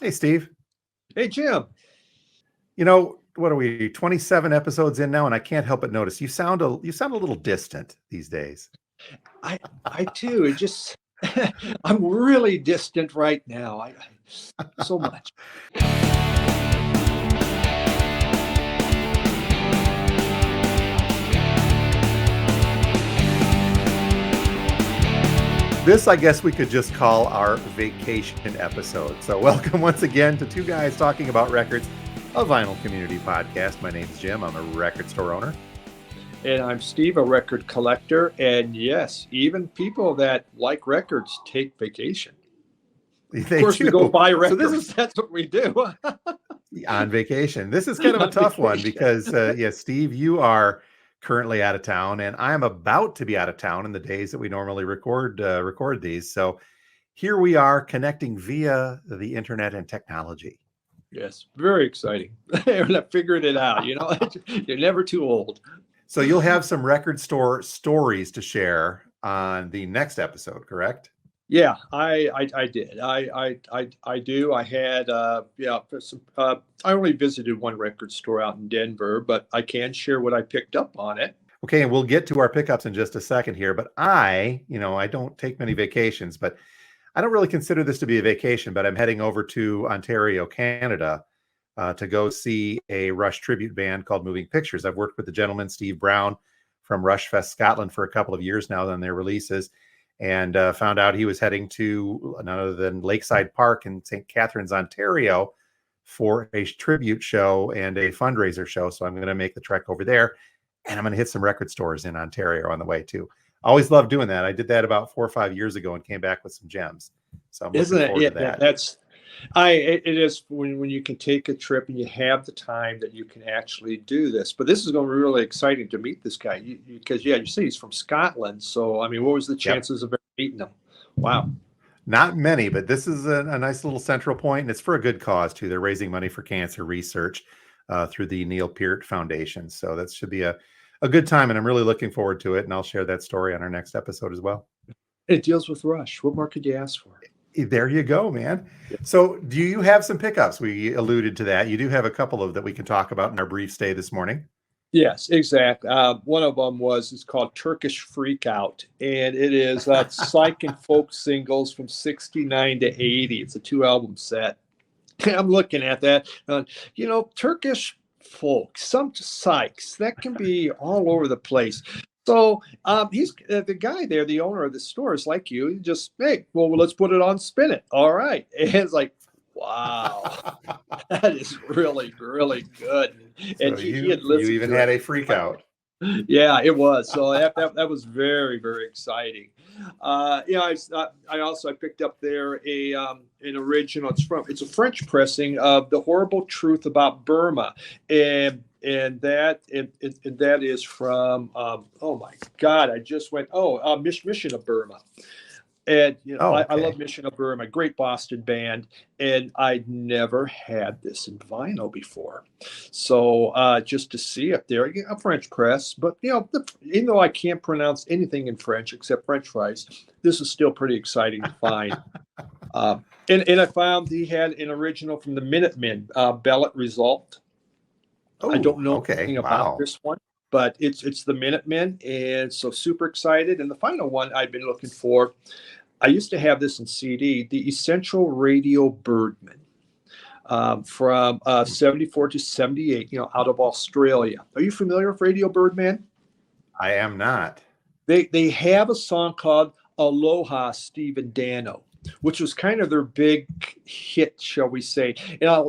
Hey, Steve. Hey, Jim. What are we, 27 episodes in now, and I can't help but notice you sound a little distant these days. I I too. It just I'm really distant right now. I so much. This, I guess we could just call our vacation episode. So, welcome once again to Two Guys Talking About Records, a vinyl community podcast. My name's Jim. I'm a record store owner. And I'm Steve, a record collector. And yes, even people that like records take vacation. Of They course, we go do. buy So, this records. is That's what we do on vacation. This is kind of a on tough one vacation. because, yeah, Steve, you are currently out of town, and I'm about to be out of town in the days that we normally record these. So, here we are connecting via the internet and technology. Yes, very exciting. I figured it out. You're never too old. So you'll have some record store stories to share on the next episode, correct? Yeah, I did. I do. I had yeah. I only visited one record store out in Denver, but I can share what I picked up on it. Okay, and we'll get to our pickups in just a second here. But I don't take many vacations, but I don't really consider this to be a vacation. But I'm heading over to Ontario, Canada, to go see a Rush tribute band called Moving Pictures. I've worked with the gentleman Steve Brown from Rush Fest Scotland for a couple of years now on their releases, and found out he was heading to none other than Lakeside Park in St. Catharines, Ontario, for a tribute show and a fundraiser show. So I'm going to make the trek over there, and I'm going to hit some record stores in Ontario on the way too. I always loved doing that. I did that about 4 or 5 years ago and came back with some gems. So I'm Isn't looking it? forward Yeah, to that. that's it is when you can take a trip and you have the time that you can actually do this. But this is going to be really exciting to meet this guy because yeah, you say he's from Scotland. So I mean, what was the Yep. chances of ever meeting him? Wow. Not many, but this is a nice little central point, and it's for a good cause too. They're raising money for cancer research through the Neil Peart Foundation. So that should be a good time, and I'm really looking forward to it. And I'll share that story on our next episode as well. It deals with Rush. What more could you ask for? There you go, man. Yeah. So, do you have some pickups? We alluded to that. You do have a couple of that we can talk about in our brief stay this morning. Yes, exactly. One of them it's called Turkish Freak Out, and it is psych and folk singles from 69 to 80. It's a 2 album set. I'm looking at that. Turkish folk, some psychs, that can be all over the place. So he's the guy there, the owner of the store is like you. He just, hey, well, let's put it on Spin It. All right. And it's like, wow, that is really, really good. So And he had you listened even to had a it. freak out. Yeah, it was. So that was very, very exciting. I picked up there an original. It's a French pressing of The Horrible Truth About Burma, and that is from oh my God, I just went Mission of Burma. And Oh, I love okay. Mission of Burma, a great Boston band, and I'd never had this in vinyl before. So just to see it there, a French press, but even though I can't pronounce anything in French except French fries, this is still pretty exciting to find. Uh, and I found he had an original from the Minutemen, Ballot Result. I Oh, don't know okay. anything about Wow. this one, but it's the Minutemen, and so super excited. And the final one I've been looking for, I used to have this in CD, the Essential Radio Birdman from 74 to 78, out of Australia. Are you familiar with Radio Birdman? I am not. They have a song called Aloha, Steve and Dano, which was kind of their big hit, shall we say.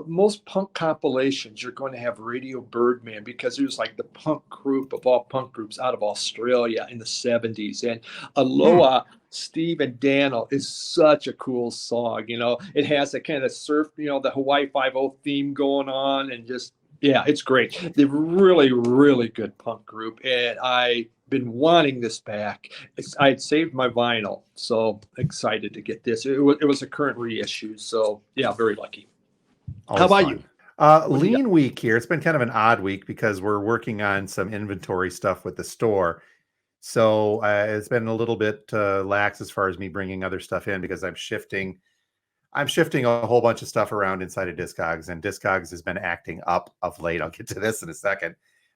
Most punk compilations, you're going to have Radio Birdman because it was like the punk group of all punk groups out of Australia in the 70s. And Hmm. Aloha, Steve and Dano is such a cool song. It has a kind of surf, the Hawaii 5 theme going on, and just, yeah, it's great. They're really, really good punk group. And I've been wanting this back. I'd saved my vinyl, so excited to get this. It was a current reissue, so yeah, very lucky. How Always about you? fun. What do you got? Lean week here. It's been kind of an odd week because we're working on some inventory stuff with the store. So it's been a little bit lax as far as me bringing other stuff in because I'm shifting I'm shifting a whole bunch of stuff around inside of Discogs, and Discogs has been acting up of late. I'll get to this in a second.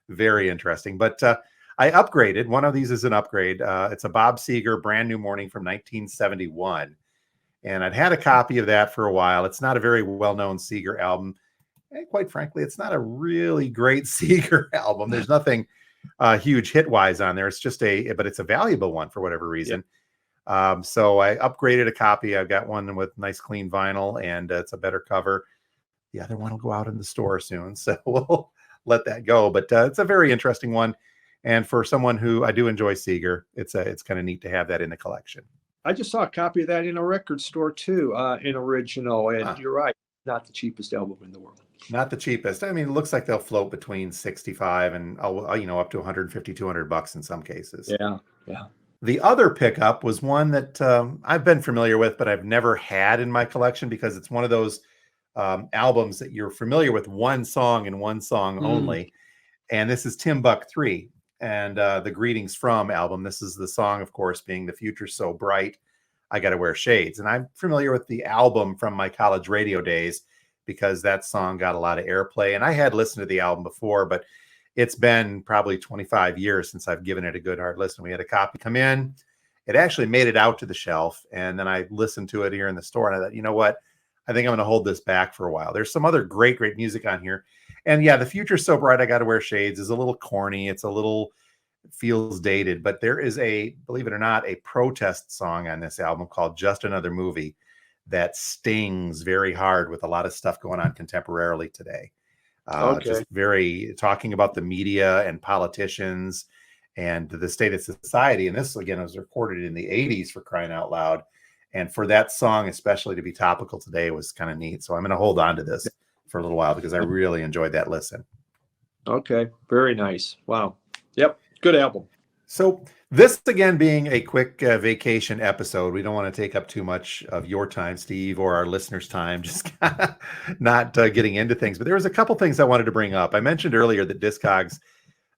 Very interesting. But I upgraded. One of these is an upgrade. It's a Bob Seger Brand New Morning from 1971. And I'd had a copy of that for a while. It's not a very well-known Seger album. And quite frankly, it's not a really great Seger album. There's nothing huge hit-wise on there. It's just but it's a valuable one for whatever reason. So I upgraded a copy. I've got one with nice clean vinyl, and it's a better cover. The other one will go out in the store soon, so we'll let that go. But it's a very interesting one, and for someone who I do enjoy Seeger, it's kind of neat to have that in the collection. I just saw a copy of that in a record store too, in original, and you're right, not the cheapest album in the world. Not the cheapest. I mean, it looks like they'll float between 65 and up to 150, $200 in some cases. Yeah. The other pickup was one that I've been familiar with, but I've never had in my collection because it's one of those albums that you're familiar with one song and one song only. And this is Timbuk 3 and the Greetings From album. This is the song, of course, being The Future's So Bright, I Gotta Wear Shades. And I'm familiar with the album from my college radio days because that song got a lot of airplay. And I had listened to the album before, but it's been probably 25 years since I've given it a good hard listen. We had a copy come in. It actually made it out to the shelf. And then I listened to it here in the store. And I thought, you know what? I think I'm going to hold this back for a while. There's some other great music on here. And yeah, The Future's So Bright, I Gotta Wear Shades is a little corny. It's a little, feels dated. But there is believe it or not, a protest song on this album called Just Another Movie that stings very hard with a lot of stuff going on contemporarily today. Just very talking about the media and politicians and the state of society. And this, again, was recorded in the 80s, for crying out loud. And for that song, especially to be topical today, was kind of neat. So I'm going to hold on to this for a little while because I really enjoyed that listen. Okay. Very nice. Wow. Yep. Good album. So this, again, being a quick vacation episode, we don't want to take up too much of your time, Steve, or our listeners' time, just not getting into things. But there was a couple things I wanted to bring up. I mentioned earlier that Discogs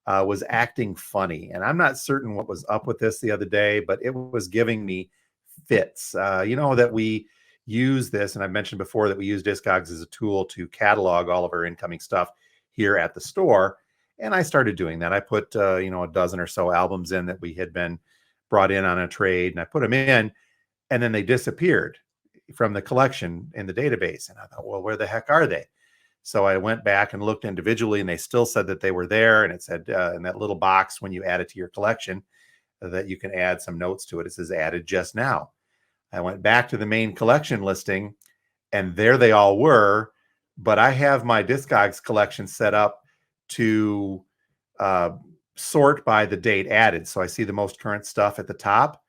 was acting funny, and I'm not certain what was up with this the other day, but it was giving me fits. That we use this, and I've mentioned before that we use Discogs as a tool to catalog all of our incoming stuff here at the store. And I started doing that. I put, a dozen or so albums in that we had been brought in on a trade, and I put them in, and then they disappeared from the collection in the database. And I thought, well, where the heck are they? So I went back and looked individually, and they still said that they were there. And it said in that little box, when you add it to your collection, that you can add some notes to it. It says added just now. I went back to the main collection listing, and there they all were. But I have my Discogs collection set up to sort by the date added. So I see the most current stuff at the top.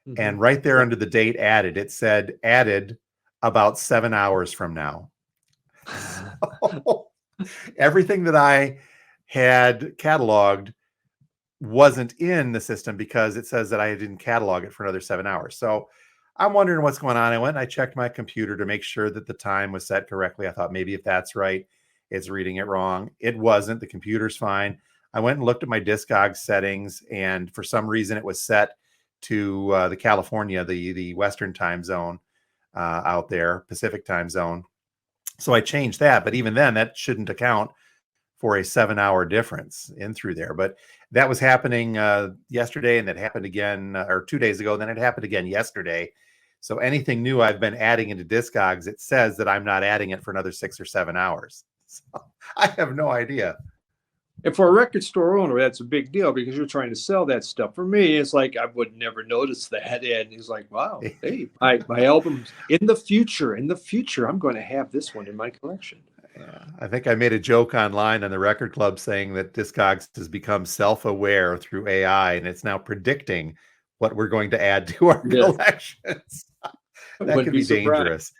Mm-hmm. And right there under the date added, it said added about 7 hours from now. So, everything that I had cataloged wasn't in the system because it says that I didn't catalog it for another 7 hours. So I'm wondering what's going on. I went and I checked my computer to make sure that the time was set correctly. I thought maybe if that's right, it's reading it wrong. It wasn't. The computer's fine. I went and looked at my Discogs settings, and for some reason it was set to the California, the Western time zone out there, Pacific time zone. So I changed that, but even then that shouldn't account for a 7-hour difference in through there. But that was happening yesterday, and that happened again, or 2 days ago. Then it happened again yesterday. So anything new I've been adding into Discogs, it says that I'm not adding it for another 6 or 7 hours. So I have no idea. And for a record store owner, that's a big deal because you're trying to sell that stuff. For me, it's like I would never notice that. And he's like, wow, hey, my album's in the future, I'm going to have this one in my collection. I think I made a joke online on the Record Club saying that Discogs has become self-aware through AI, and it's now predicting what we're going to add to our collections. That could be dangerous.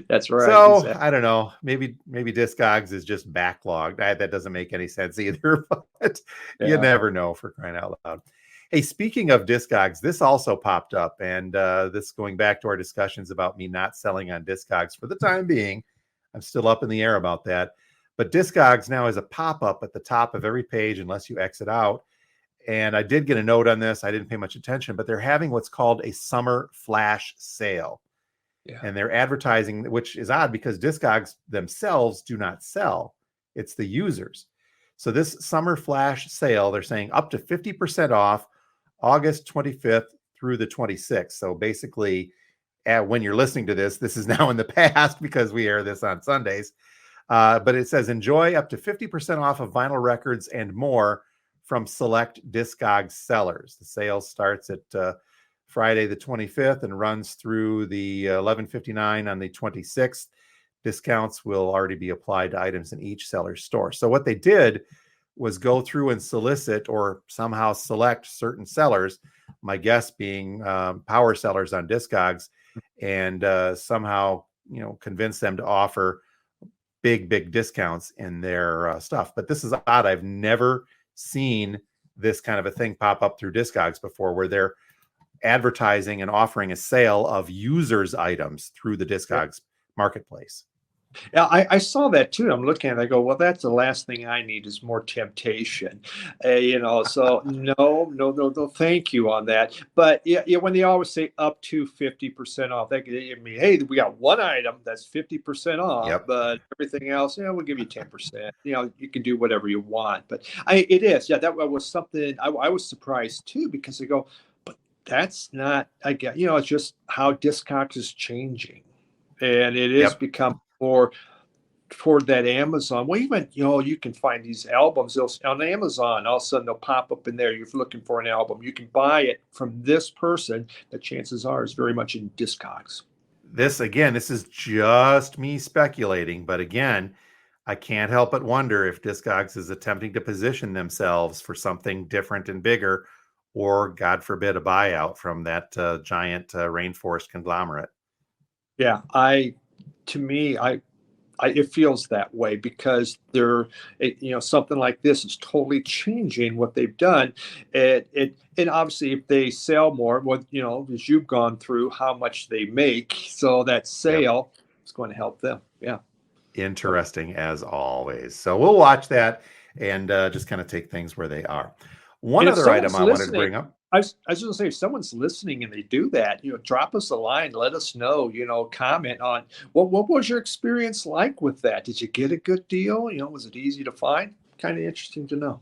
That's right. So exactly. I don't know. Maybe Discogs is just backlogged. That doesn't make any sense either. But you never know, for crying out loud. Hey, speaking of Discogs, this also popped up, and this going back to our discussions about me not selling on Discogs for the time being. I'm still up in the air about that. But Discogs now has a pop-up at the top of every page unless you exit out. And I did get a note on this. I didn't pay much attention, but they're having what's called a summer flash sale. Yeah. And they're advertising, which is odd because Discogs themselves do not sell. It's the users. So this summer flash sale, they're saying up to 50% off August 25th through the 26th. So basically, when you're listening to this, this is now in the past because we air this on Sundays. But it says enjoy up to 50% off of vinyl records and more from select Discogs sellers. The sale starts at Friday the 25th and runs through the 11:59 on the 26th. Discounts will already be applied to items in each seller's store. So what they did was go through and solicit or somehow select certain sellers, my guess being power sellers on Discogs, and somehow convince them to offer big discounts in their stuff. But this is odd. I've never seen this kind of a thing pop up through Discogs before, where they're advertising and offering a sale of users items through the Discogs marketplace. Yeah, I saw that too. I'm looking at it. I go, well, that's the last thing I need is more temptation. So no, thank you on that. But yeah, when they always say up to 50% off, that could mean, hey, we got one item that's 50% off, Yep. but everything else, we'll give you 10%. You can do whatever you want. But it is, that was something I was surprised too, because I go, but that's not, I get, it's just how Discogs is changing. And it is become more toward that Amazon. Well, even, you can find these albums on Amazon. All of a sudden they'll pop up in there. You're looking for an album. You can buy it from this person that chances are is very much in Discogs. This is just me speculating. But again, I can't help but wonder if Discogs is attempting to position themselves for something different and bigger, or God forbid, a buyout from that giant rainforest conglomerate. Yeah, it feels that way because something like this is totally changing what they've done. And obviously, if they sell more, as you've gone through, how much they make, so that sale is going to help them. Yeah, interesting as always. So we'll watch that and just kind of take things where they are. One other item I wanted to bring up. I was going to say, if someone's listening and they do that, drop us a line, let us know, comment on what was your experience like with that? Did you get a good deal? Was it easy to find? Kind of interesting to know.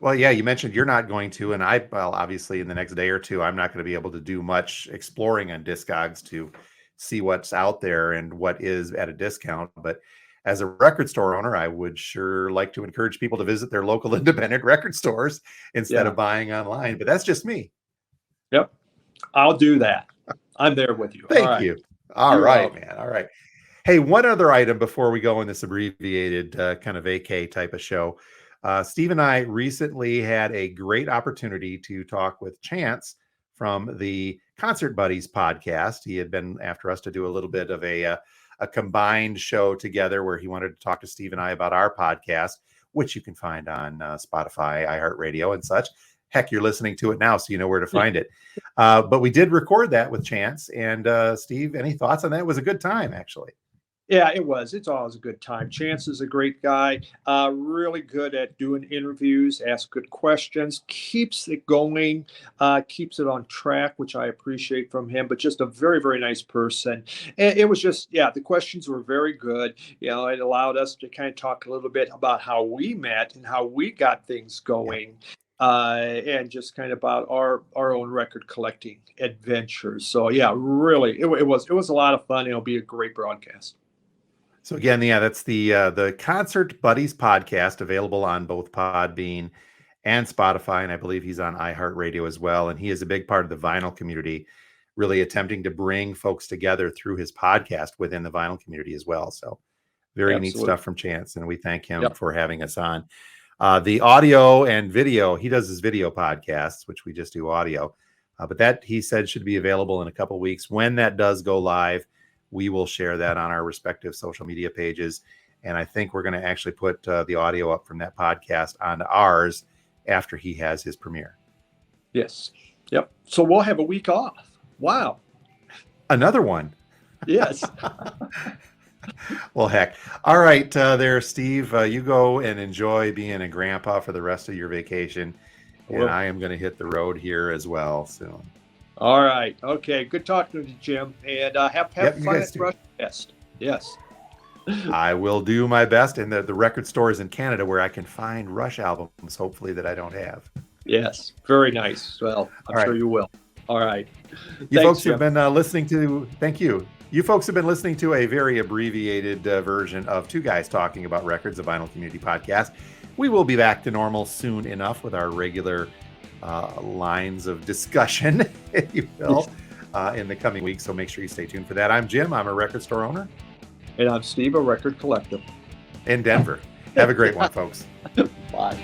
Well, yeah, you mentioned you're not going to, and obviously in the next day or two, I'm not going to be able to do much exploring on Discogs to see what's out there and what is at a discount. But as a record store owner, I would sure like to encourage people to visit their local independent record stores instead of buying online. But that's just me. Yep. I'll do that. I'm there with you. Thank you. All right, man. All right. Hey, one other item before we go in this abbreviated kind of AK type of show. Steve and I recently had a great opportunity to talk with Chance from the Concert Buddies podcast. He had been after us to do a little bit of a combined show together where he wanted to talk to Steve and I about our podcast, which you can find on Spotify, iHeartRadio, and such. Heck, you're listening to it now, so you know where to find it. But we did record that with Chance. And Steve, any thoughts on that? It was a good time, actually. Yeah, it was. It's always a good time. Chance is a great guy, really good at doing interviews, asks good questions, keeps it going, keeps it on track, which I appreciate from him, but just a very, very nice person. And it was just, the questions were very good. It allowed us to kind of talk a little bit about how we met and how we got things going. And just kind of about our own record collecting adventures. So really, it was a lot of fun. It'll be a great broadcast. So again, that's the Concert Buddies podcast, available on both Podbean and Spotify, and I believe he's on iHeartRadio as well. And he is a big part of the vinyl community, really attempting to bring folks together through his podcast within the vinyl community as well. So very neat stuff from Chance, and we thank him for having us on. The audio and video, he does his video podcasts, which we just do audio, but that he said should be available in a couple of weeks. When that does go live, we will share that on our respective social media pages. And I think we're going to actually put the audio up from that podcast onto ours after he has his premiere. Yes. Yep. So we'll have a week off. Wow. Another one. Yes. Well, heck. All right, there, Steve, you go and enjoy being a grandpa for the rest of your vacation. And I am going to hit the road here as well soon. All right. Okay. Good talking to you, Jim. And have Yep, you fun guys at too. Rush Fest. Yes. I will do my best in the record stores in Canada where I can find Rush albums, hopefully, that I don't have. Yes. Very nice. Well, I'm All sure right. you will. All right. You Thanks, folks Jim. have been listening to, thank you. You folks have been listening to a very abbreviated version of Two Guys Talking About Records, a Vinyl Community podcast. We will be back to normal soon enough with our regular lines of discussion, if you will, in the coming weeks. So make sure you stay tuned for that. I'm Jim. I'm a record store owner. And I'm Steve, a record collector. In Denver. Have a great one, folks. Bye.